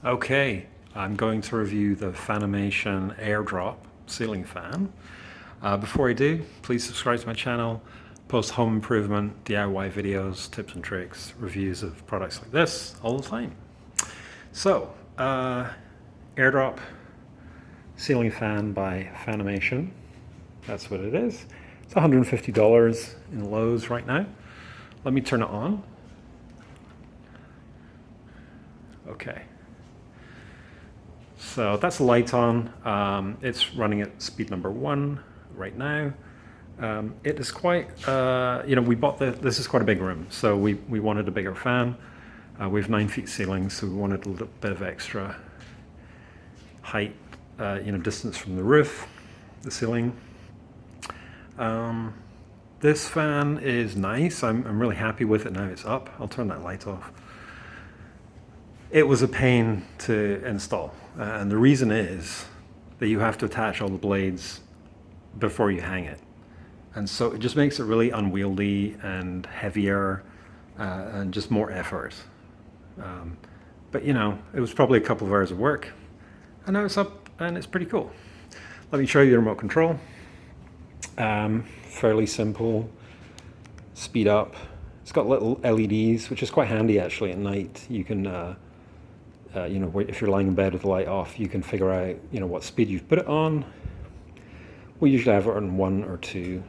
Okay, I'm going to review the Fanimation Airdrop ceiling fan. Before I do, please subscribe to my channel, post home improvement, DIY videos, tips and tricks, reviews of products like this all the time. So, Airdrop ceiling fan by Fanimation. That's what it is. It's $150 in Lowe's right now. Let me turn it on. Okay. So that's the light on. It's running at speed number 1 right now. It is quite, we bought this is quite a big room, so we wanted a bigger fan. We have 9 feet ceiling, so we wanted a little bit of extra height, distance from the roof, the ceiling. This fan is nice. I'm really happy with it now it's up. I'll turn that light off. It was a pain to install, and the reason is that you have to attach all the blades before you hang it, and so it just makes it really unwieldy and heavier and just more effort. But it was probably a couple of hours of work, and now it's up and it's pretty cool. Let me show you the remote control. Fairly simple. Speed up. It's got little LEDs, which is quite handy actually at night. You can if you're lying in bed with the light off, you can figure out what speed you've put it on. We usually have it on 1 or 2.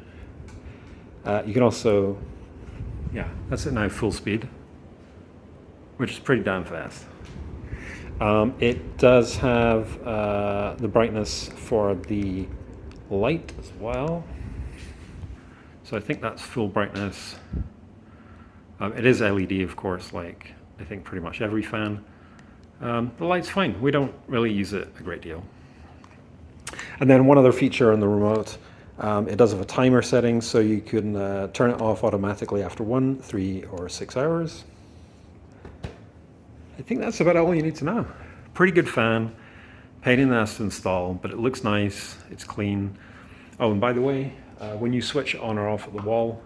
You can also, that's it now, full speed, which is pretty damn fast. It does have the brightness for the light as well. So I think that's full brightness. It is LED, of course, like I think pretty much every fan. The light's fine. We don't really use it a great deal. And then one other feature on the remote, it does have a timer setting, so you can turn it off automatically after 1, 3, or 6 hours. I think that's about all you need to know. Pretty good fan, pain in the ass to install, but it looks nice, it's clean. Oh, and by the way, when you switch on or off at the wall,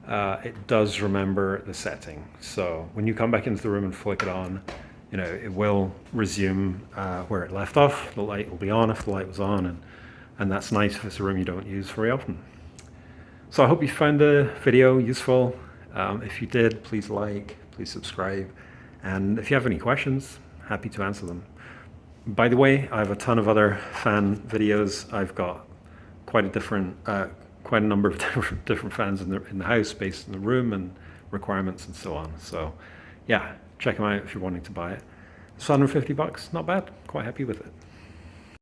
it does remember the setting. So when you come back into the room and flick it on, it will resume where it left off. The light will be on if the light was on, and that's nice if it's a room you don't use very often. So I hope you found the video useful. If you did, please like, please subscribe, and if you have any questions, happy to answer them. By the way, I have a ton of other fan videos. I've got quite a number of different fans in the house based on the room and requirements and so on. So yeah, check them out if you're wanting to buy it. It's $150, not bad, quite happy with it.